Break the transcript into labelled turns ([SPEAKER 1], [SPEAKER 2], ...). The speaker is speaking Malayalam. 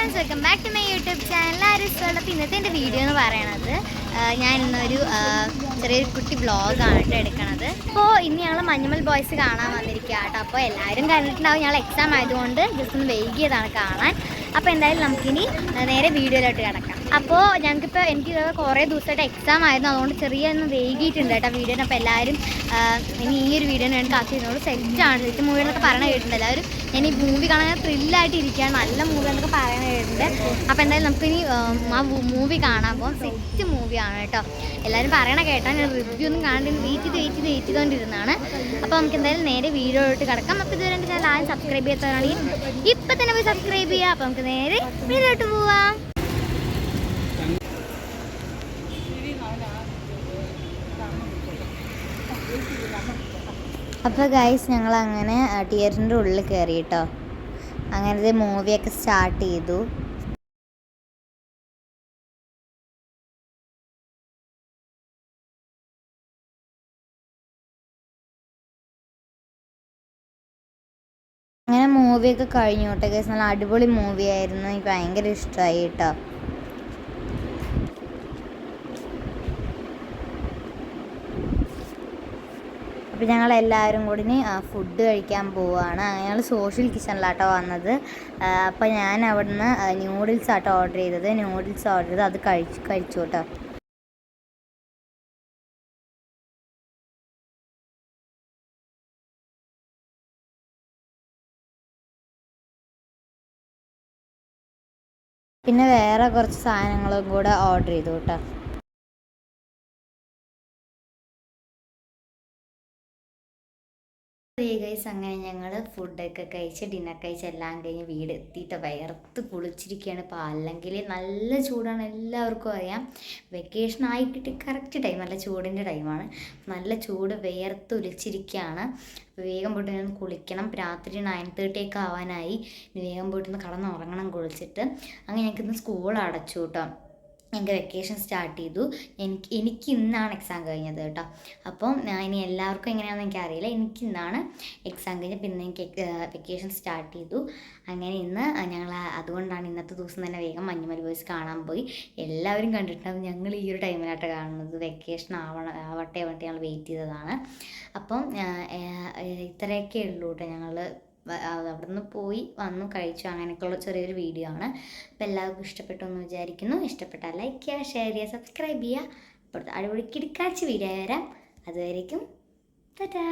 [SPEAKER 1] Friends, welcome back to my YouTube channel ആരിസ്വളപ്പ്. ഇന്നത്തെ എൻ്റെ വീഡിയോ എന്ന് പറയണത് ഞാൻ ഇന്നൊരു ചെറിയൊരു കുട്ടി വ്ളോഗാണ് എടുക്കണത്. അപ്പോൾ ഇന്ന് ഞങ്ങൾ മഞ്ഞുമൽ ബോയ്സ് കാണാൻ വന്നിരിക്കുക കേട്ടോ. അപ്പോൾ എല്ലാവരും കണ്ടിട്ടുണ്ടാവും, ഞങ്ങൾ എക്സാം ആയതുകൊണ്ട് ജസ്റ്റ് ഒന്ന് വൈകിയതാണ് കാണാൻ. അപ്പോൾ എന്തായാലും നമുക്കിനി നേരെ വീഡിയോയിലോട്ട് കിടക്കാം. അപ്പോൾ എനിക്ക് കുറേ ദിവസമായിട്ട് എക്സാം ആയിരുന്നു, അതുകൊണ്ട് ചെറിയ ഒന്ന് വൈകിയിട്ടുണ്ട് കേട്ടോ വീഡിയോന്. അപ്പോൾ എല്ലാവരും ഇനി ഈ ഒരു വീഡിയോന് വേണ്ടി കാത്തിരുന്നോളൂ. സെറ്റാണ്, സെറ്റ് മൂവി എന്നൊക്കെ പറയണ കേട്ടിട്ടുണ്ട് എല്ലാവരും. ഞാൻ ഈ മൂവി കാണാൻ ത്രില്ലായിട്ട് ഇരിക്കുകയാണ്, നല്ല മൂവി എന്നൊക്കെ പറയണ കേട്ടിട്ടുണ്ട്. അപ്പോൾ എന്തായാലും നമുക്കിനി ആ മൂവി കാണാൻ പോകും. സെറ്റ് മൂവിയാണ് കേട്ടോ, എല്ലാവരും പറയണ കേട്ടോ. ഞാൻ റിവ്യൂ ഒന്നും കാണാണ്ട് വെയിറ്റ് ചെയ്തുകൊണ്ടിരുന്നതാണ്. അപ്പോൾ നമുക്ക് എന്തായാലും നേരെ വീഡിയോയിലോട്ട് കിടക്കാം. അപ്പോൾ ഇതുവരെ എൻ്റെ ചാനൽ ആരും സബ്സ്ക്രൈബ് ചെയ്യാത്തവരാണെങ്കിൽ ഇപ്പം തന്നെ പോയി സബ്സ്ക്രൈബ് ചെയ്യുക. അപ്പോൾ നമുക്ക് നേരെ വീഡിയോയിലോട്ട് പോവാം. അപ്പോൾ ഗൈസ്, ഞങ്ങൾ അങ്ങനെ തിയേറ്ററിൻ്റെ ഉള്ളിൽ കയറി കേട്ടോ. അങ്ങനത്തെ മൂവിയൊക്കെ സ്റ്റാർട്ട് ചെയ്തു. അങ്ങനെ മൂവിയൊക്കെ കഴിഞ്ഞു കേട്ടോ ഗൈസ്. നല്ല അടിപൊളി മൂവിയായിരുന്നു, എനിക്ക് ഭയങ്കര ഇഷ്ടമായി കേട്ടോ. അപ്പോൾ ഞങ്ങളെല്ലാവരും കൂടി ഫുഡ് കഴിക്കാൻ പോവുകയാണ്. ഞങ്ങൾ സോഷ്യൽ കിച്ചണിലാട്ടോ വന്നത്. അപ്പോൾ ഞാൻ അവിടുന്ന് ന്യൂഡിൽസ് ആട്ടോ ഓർഡർ ചെയ്തത്. അത് കഴിച്ചു കേട്ടോ. പിന്നെ വേറെ കുറച്ച് സാധനങ്ങളും കൂടെ ഓർഡർ ചെയ്തു കേട്ടോ. ഗൈസ്, അങ്ങനെ ഞങ്ങൾ ഫുഡൊക്കെ കഴിച്ച് ഡിന്നർ കഴിച്ച് എല്ലാം കഴിഞ്ഞ് വീട് എത്തിയിട്ട് വയർത്ത് കുളിച്ചിരിക്കുകയാണ്. ഇപ്പോൾ അല്ലെങ്കിൽ നല്ല ചൂടാണ്, എല്ലാവർക്കും അറിയാം. വെക്കേഷൻ ആയിക്കിട്ട് കറക്റ്റ് ടൈം, നല്ല ചൂടിൻ്റെ ടൈമാണ്. നല്ല ചൂട്, വിയർത്ത് ഒലിച്ചിരിക്കുകയാണ്. അപ്പോൾ വേഗം പോയിട്ട് ഞാൻ കുളിക്കണം. രാത്രി 9:30 ഒക്കെ ആവാനായി. വേഗം പോയിട്ടൊന്ന് കടന്നുറങ്ങണം കുളിച്ചിട്ട്. അങ്ങനെ ഞങ്ങൾക്കിന്ന് സ്കൂൾ അടച്ചു കേട്ടോ. ഞങ്ങൾക്ക് വെക്കേഷൻ സ്റ്റാർട്ട് ചെയ്തു. എനിക്ക് ഇന്നാണ് എക്സാം കഴിഞ്ഞത് കേട്ടോ. അപ്പം ഇനി എല്ലാവർക്കും എങ്ങനെയാണെന്ന് എനിക്കറിയില്ല. എനിക്ക് ഇന്നാണ് എക്സാം കഴിഞ്ഞ്, പിന്നെ എനിക്ക് വെക്കേഷൻ സ്റ്റാർട്ട് ചെയ്തു. അങ്ങനെ ഇന്ന് ഞങ്ങൾ അതുകൊണ്ടാണ് ഇന്നത്തെ ദിവസം തന്നെ വേഗം മഞ്ഞുമൽ ബോയ്സ് കാണാൻ പോയി. എല്ലാവരും കണ്ടിട്ടുണ്ടാവും, ഞങ്ങൾ ഈ ഒരു ടൈമിലായിട്ട് കാണുന്നത്. വെക്കേഷൻ ആവട്ടെ ഞങ്ങൾ വെയിറ്റ് ചെയ്തതാണ്. അപ്പം ഇത്രയൊക്കെ ഉള്ളൂ കേട്ടോ. ഞങ്ങൾ അവിടെ നിന്ന് പോയി വന്നു, കഴിച്ചു, അങ്ങനെയൊക്കെയുള്ള ചെറിയൊരു വീഡിയോ ആണ്. അപ്പോൾ എല്ലാവർക്കും ഇഷ്ടപ്പെട്ടു എന്ന് വിചാരിക്കുന്നു. ഇഷ്ടപ്പെട്ടാൽ ലൈക്ക് ചെയ്യുക, ഷെയർ ചെയ്യുക, സബ്സ്ക്രൈബ് ചെയ്യുക. അപ്പോൾ അടിപൊളി കിടക്കാച്ച് വീഡിയോ വരാം. അതുവരേക്കും ടാറ്റാ.